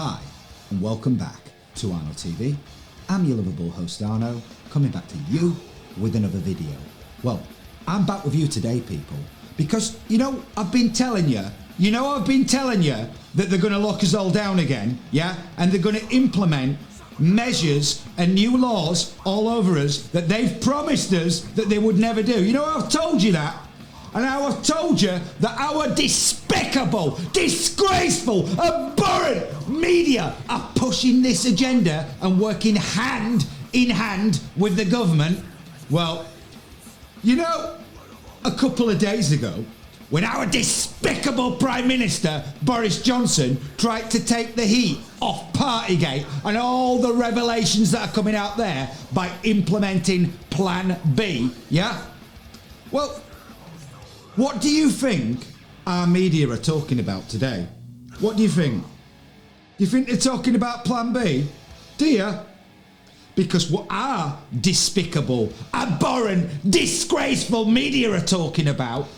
Hi, and welcome back to Arno TV. I'm your lovable host Arno, coming back to you with another video. Well, I'm back with you today, people, because, I've been telling you that they're going to lock us all down again, yeah? And they're going to implement measures and new laws all over us that they've promised us that they would never do. I've told you that. And I've told you that our despicable, disgraceful, abhorrent media are pushing this agenda and working hand in hand with the government. Well, a couple of days ago, when our despicable Prime Minister, Boris Johnson, tried to take the heat off Partygate and all the revelations that are coming out there by implementing Plan B, yeah? Well, what do you think our media are talking about today? What do you think? Do you think they're talking about Plan B? Do you? Because what our despicable, abhorrent, disgraceful media are talking about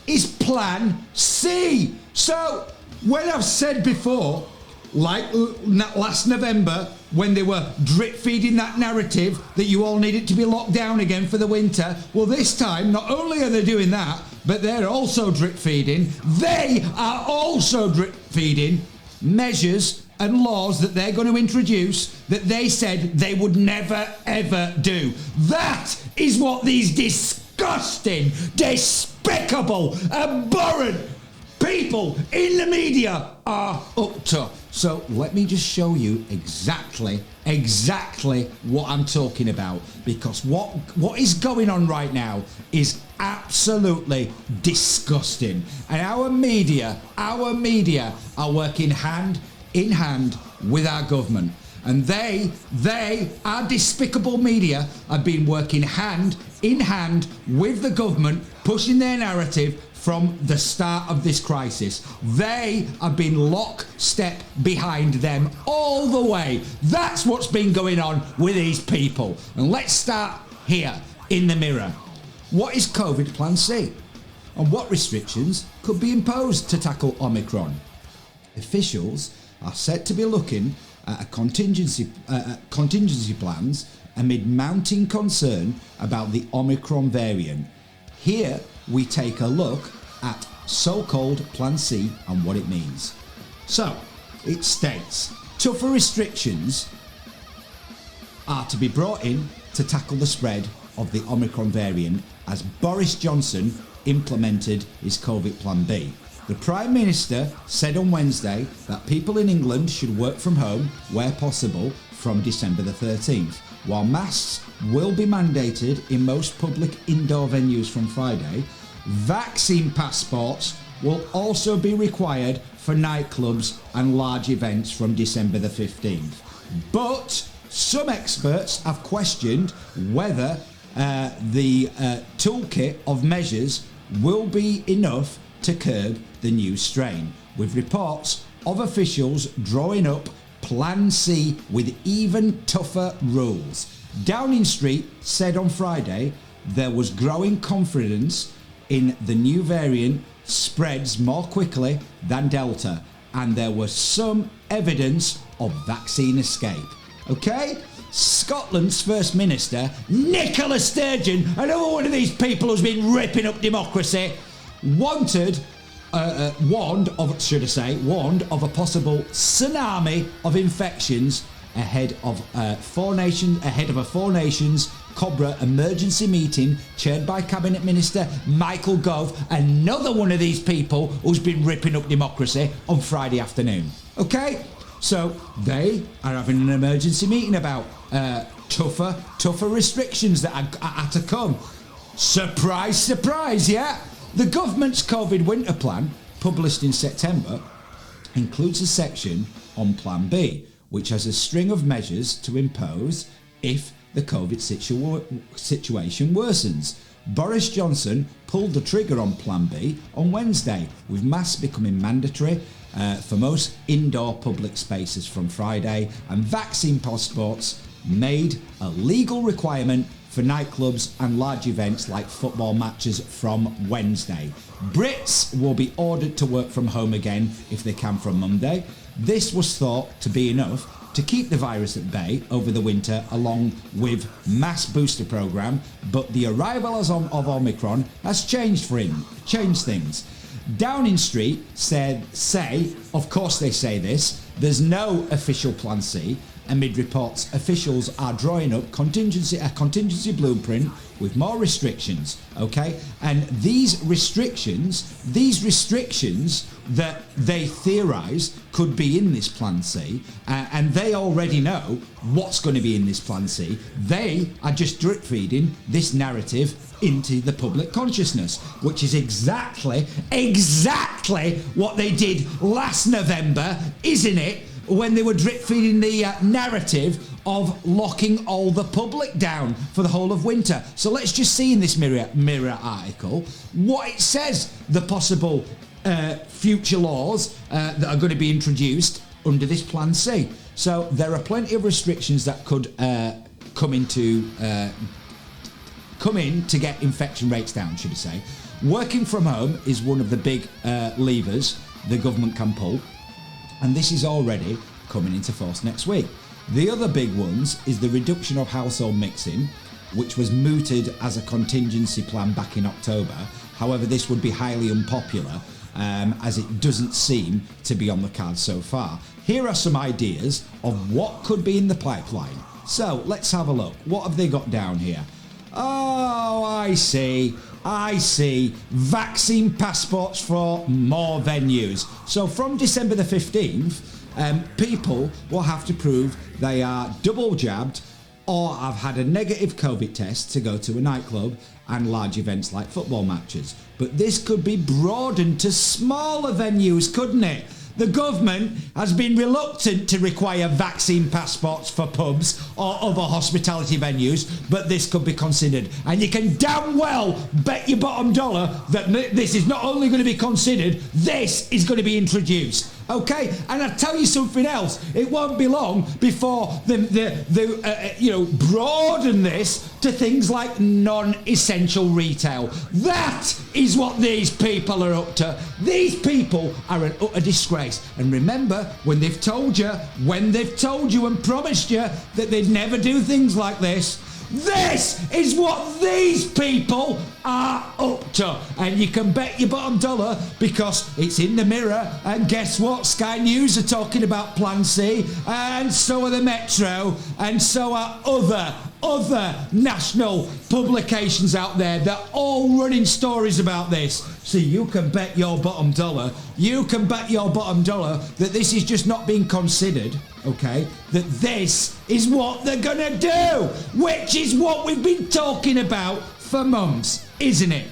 is Plan C. So, when I've said before, like last November, when they were drip feeding that narrative that you all needed to be locked down again for the winter, well, this time, not only are they doing that, but they're also drip feeding. They are also drip feeding measures and laws that they're going to introduce that they said they would never ever do. That is what these disgusting, despicable, abhorrent people in the media are up to. So let me just show you exactly what I'm talking about, because what is going on right now is absolutely disgusting. And our media are working hand in hand with our government. And our despicable media, have been working hand in hand with the government, pushing their narrative from the start of this crisis. They have been lockstep behind them all the way. That's what's been going on with these people. And let's start here in the mirror. What is COVID Plan C? And what restrictions could be imposed to tackle Omicron? Officials are said to be looking at contingency plans amid mounting concern about the Omicron variant. Here we take a look at so-called Plan C and what it means. So, it states, tougher restrictions are to be brought in to tackle the spread of the Omicron variant as Boris Johnson implemented his COVID Plan B. The Prime Minister said on Wednesday that people in England should work from home where possible from December the 13th, while masks will be mandated in most public indoor venues from Friday. Vaccine passports will also be required for nightclubs and large events from December the 15th. But some experts have questioned whether the toolkit of measures will be enough to curb the new strain, with reports of officials drawing up Plan C with even tougher rules. Downing Street said on Friday there was growing confidence in the new variant spreads more quickly than Delta, and there was some evidence of vaccine escape. Okay? Scotland's First Minister, Nicola Sturgeon, another one of these people who's been ripping up democracy, warned of a possible tsunami of infections ahead of a four nations Cobra emergency meeting chaired by Cabinet Minister Michael Gove, another one of these people who's been ripping up democracy, on Friday afternoon. Okay, so they are having an emergency meeting about tougher restrictions that are to come. Surprise, surprise, yeah. The government's COVID winter plan, published in September, includes a section on Plan B, which has a string of measures to impose if the COVID situation worsens. Boris Johnson pulled the trigger on Plan B on Wednesday, with masks becoming mandatory for most indoor public spaces from Friday, and vaccine passports made a legal requirement for nightclubs and large events like football matches from Wednesday. Brits will be ordered to work from home again if they can from Monday. This was thought to be enough to keep the virus at bay over the winter, along with mass booster program, but the arrival of Omicron has changed things. Downing Street say, of course they say this, there's no official plan C. Amid reports, officials are drawing up a contingency blueprint with more restrictions, okay? And these restrictions that they theorise could be in this plan C, and they already know what's going to be in this plan C. They are just drip feeding this narrative into the public consciousness, which is exactly what they did last November, isn't it? When they were drip feeding the narrative of locking all the public down for the whole of winter. So let's just see in this Mirror article what it says, the possible future laws that are going to be introduced under this Plan C. So there are plenty of restrictions that could come in to get infection rates down, should I say. Working from home is one of the big levers the government can pull, and this is already coming into force next week. The other big ones is the reduction of household mixing, which was mooted as a contingency plan back in October. However, this would be highly unpopular as it doesn't seem to be on the cards so far. Here are some ideas of what could be in the pipeline. So let's have a look. What have they got down here? Oh, I see. Vaccine passports for more venues. So from December the 15th, people will have to prove they are double jabbed or have had a negative COVID test to go to a nightclub and large events like football matches. But this could be broadened to smaller venues, couldn't it? The government has been reluctant to require vaccine passports for pubs or other hospitality venues, but this could be considered. And you can damn well bet your bottom dollar that this is not only going to be considered, this is going to be introduced. Okay, and I'll tell you something else. It won't be long before they broaden this to things like non-essential retail. That is what these people are up to. These people are an utter disgrace. And remember, when they've told you and promised you that they'd never do things like this is what these people are up to. And you can bet your bottom dollar, because it's in the Mirror, and guess what? Sky News are talking about Plan C, and so are the Metro, and so are other national publications out there. They're all running stories about this. So you can bet your bottom dollar that this is just not being considered, okay? That this is what they're gonna do, which is what we've been talking about for months, isn't it?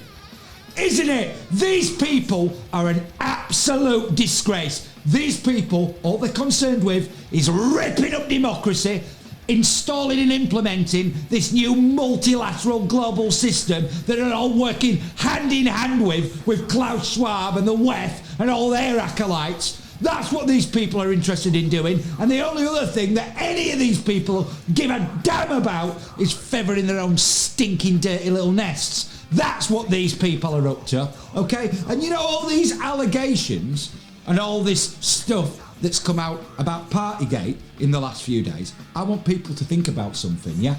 These people are an absolute disgrace. These people, all they're concerned with is ripping up democracy, installing and implementing this new multilateral global system that are all working hand in hand with Klaus Schwab and the WEF and all their acolytes. That's what these people are interested in doing, and the only other thing that any of these people give a damn about is feathering their own stinking dirty little nests. That's what these people are up to, okay? And you know, all these allegations and all this stuff that's come out about Partygate in the last few days, I want people to think about something, yeah?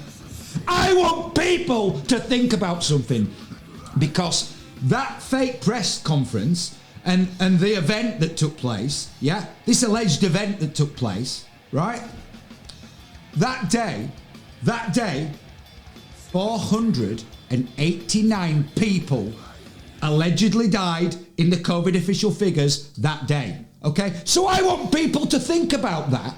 I want people to think about something, because that fake press conference and the event that took place, yeah? This alleged event that took place, right? That day, 489 people allegedly died in the COVID official figures that day. Okay, so I want people to think about that.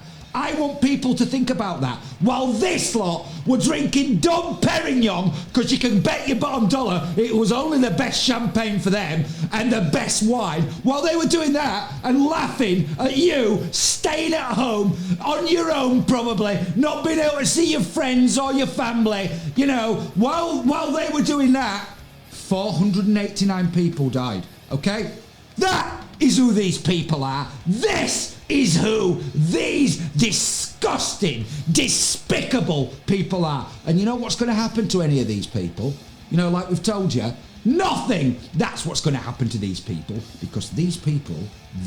While this lot were drinking Dom Perignon, because you can bet your bottom dollar it was only the best champagne for them and the best wine. While they were doing that and laughing at you staying at home on your own, probably not being able to see your friends or your family, you know, while they were doing that, 489 people died. Okay, that is who these people are. This is who these disgusting, despicable people are. And you know what's going to happen to any of these people? You know, like we've told you, Nothing. That's what's going to happen to these people, because these people,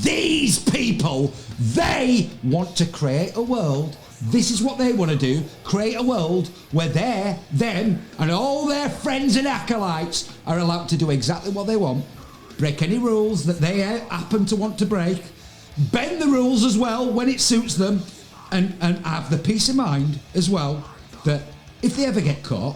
they want to create a world. This is what they want to do, create a world where them and all their friends and acolytes are allowed to do exactly what they want, break any rules that they happen to want to break, bend the rules as well when it suits them, and have the peace of mind as well that if they ever get caught,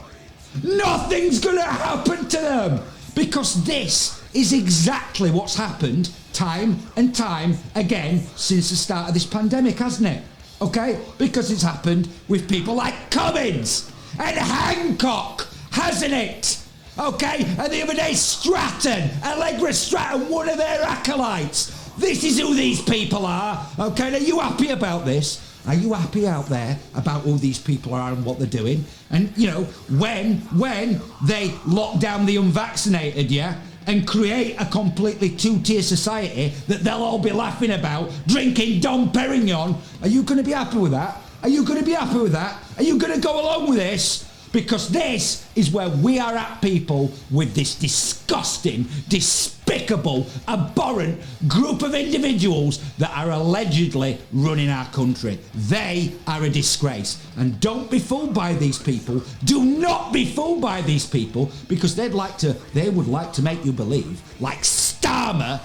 nothing's going to happen to them, because this is exactly what's happened time and time again since the start of this pandemic, hasn't it? Okay? Because it's happened with people like Cummins and Hancock, hasn't it? Okay? And the other day, Allegra Stratton, one of their acolytes. This is who these people are. Okay? Are you happy about this? Are you happy out there about who these people are and what they're doing? And, you know, when they lock down the unvaccinated, yeah, and create a completely two-tier society that they'll all be laughing about, drinking Dom Perignon, are you going to be happy with that? Are you going to be happy with that? Are you going to go along with this? Because this is where we are at, people, with this disgusting, despicable, abhorrent group of individuals that are allegedly running our country. They are a disgrace. And don't be fooled by these people. Do not be fooled by these people, because they would like to make you believe, like Starmer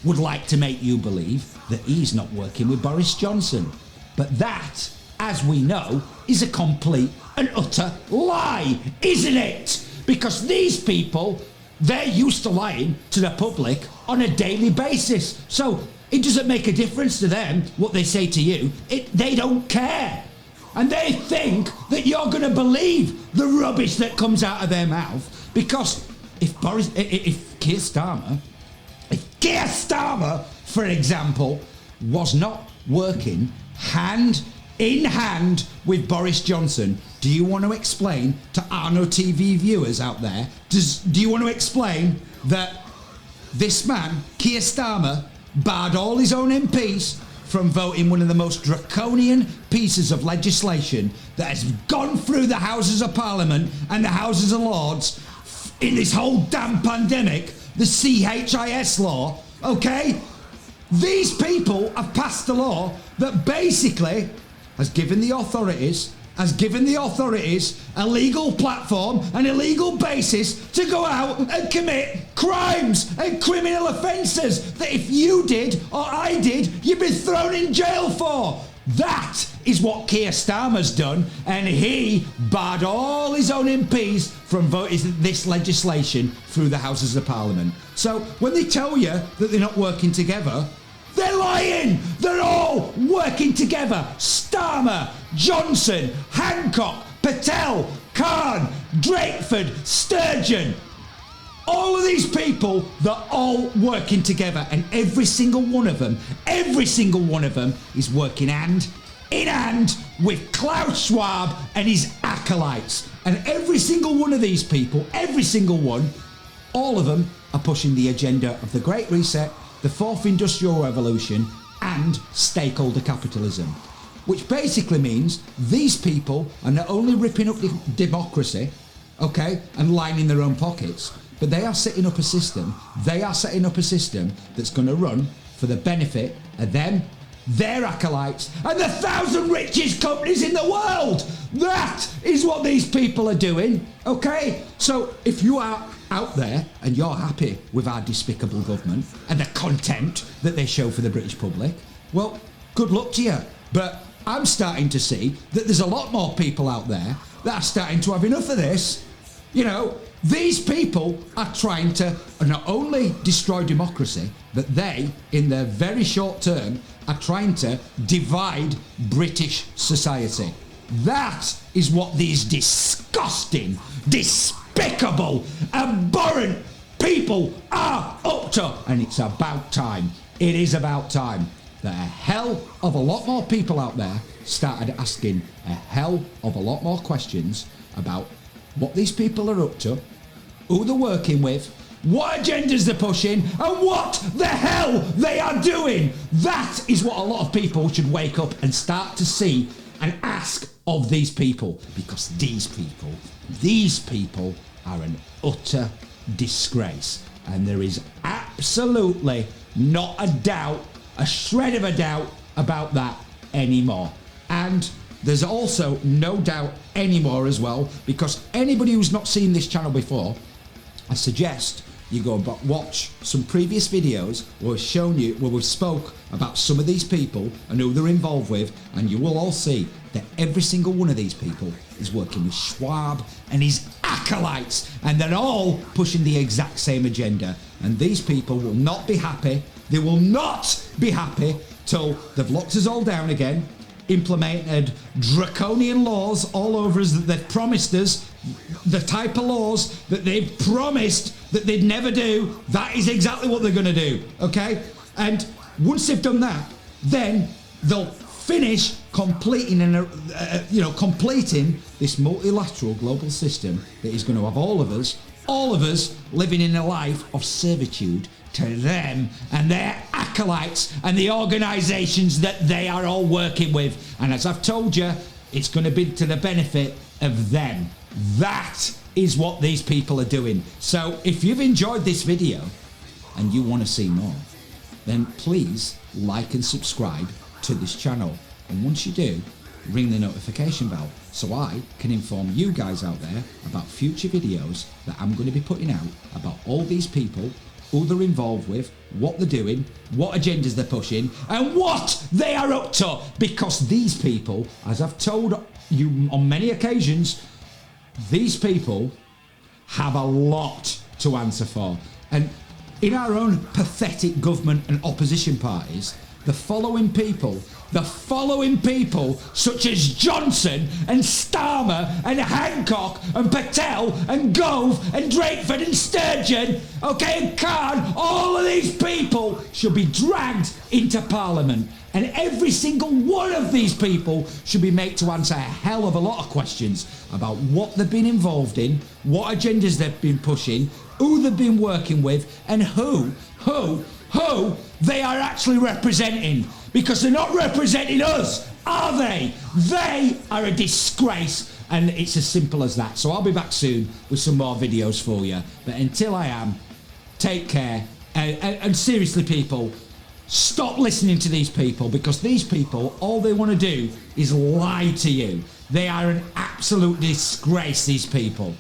would like to make you believe, that he's not working with Boris Johnson. But that, as we know, is a complete and utter lie, isn't it? Because these people, they're used to lying to the public on a daily basis. So it doesn't make a difference to them what they say to you. They don't care. And they think that you're going to believe the rubbish that comes out of their mouth. Because if Keir Starmer, for example, was not working hand in hand with Boris Johnson, do you want to explain to Arno TV viewers out there, do you want to explain that this man, Keir Starmer, barred all his own MPs from voting one of the most draconian pieces of legislation that has gone through the Houses of Parliament and the Houses of Lords in this whole damn pandemic, the CHIS law, okay? These people have passed a law that basically has given the authorities a legal platform, an illegal basis to go out and commit crimes and criminal offences that if you did or I did, you'd be thrown in jail for. That is what Keir Starmer's done, and he barred all his own MPs from voting this legislation through the Houses of Parliament. So when they tell you that they're not working together, they're lying! They're all working together! Starmer, Johnson, Hancock, Patel, Khan, Drakeford, Sturgeon. All of these people, they're all working together, and every single one of them is working hand in hand with Klaus Schwab and his acolytes. And every single one of these people, every single one, all of them are pushing the agenda of the Great Reset, the Fourth Industrial Revolution, and stakeholder capitalism. Which basically means these people are not only ripping up democracy, okay, and lining their own pockets, but they are setting up a system that's going to run for the benefit of them, their acolytes, and the 1,000 richest companies in the world. That is what these people are doing, okay? So if you are out there and you're happy with our despicable government and the contempt that they show for the British public, well, good luck to you. But I'm starting to see that there's a lot more people out there that are starting to have enough of this. You know, these people are trying to not only destroy democracy, but they, in the very short term, are trying to divide British society. That is what these disgusting, despicable, abhorrent people are up to. And it's about time. It is about time that a hell of a lot more people out there started asking a hell of a lot more questions about what these people are up to, who they're working with, what agendas they're pushing, and what the hell they are doing. That is what a lot of people should wake up and start to see and ask of these people, because these people are an utter disgrace. And there is absolutely not a doubt, a shred of a doubt about that anymore. And there's also no doubt anymore as well, because anybody who's not seen this channel before, I suggest you go and watch some previous videos where we've shown you, where we've spoke about some of these people and who they're involved with, and you will all see that every single one of these people is working with Schwab and his acolytes, and they're all pushing the exact same agenda. And these people will not be happy. They will not be happy till they've locked us all down again, implemented draconian laws all over us that they've promised us, the type of laws that they've promised that they'd never do. That is exactly what they're going to do, okay? And once they've done that, then they'll finish completing completing this multilateral global system that is going to have all of us living in a life of servitude to them and their acolytes and the organisations that they are all working with. And as I've told you, it's going to be to the benefit of them. That is what these people are doing. So if you've enjoyed this video and you want to see more, then please like and subscribe to this channel. And once you do, ring the notification bell so I can inform you guys out there about future videos that I'm going to be putting out about all these people, who they're involved with, what they're doing, what agendas they're pushing, and what they are up to. Because these people, as I've told you on many occasions, these people have a lot to answer for. And in our own pathetic government and opposition parties, the following people such as Johnson and Starmer and Hancock and Patel and Gove and Drakeford and Sturgeon, okay, and Khan, all of these people should be dragged into Parliament. And every single one of these people should be made to answer a hell of a lot of questions about what they've been involved in, what agendas they've been pushing, who they've been working with, and who they are actually representing. Because they're not representing us, are they? They are a disgrace, and it's as simple as that. So I'll be back soon with some more videos for you. But until I am, take care. And seriously, people, stop listening to these people, because these people, all they want to do is lie to you. They are an absolute disgrace, these people.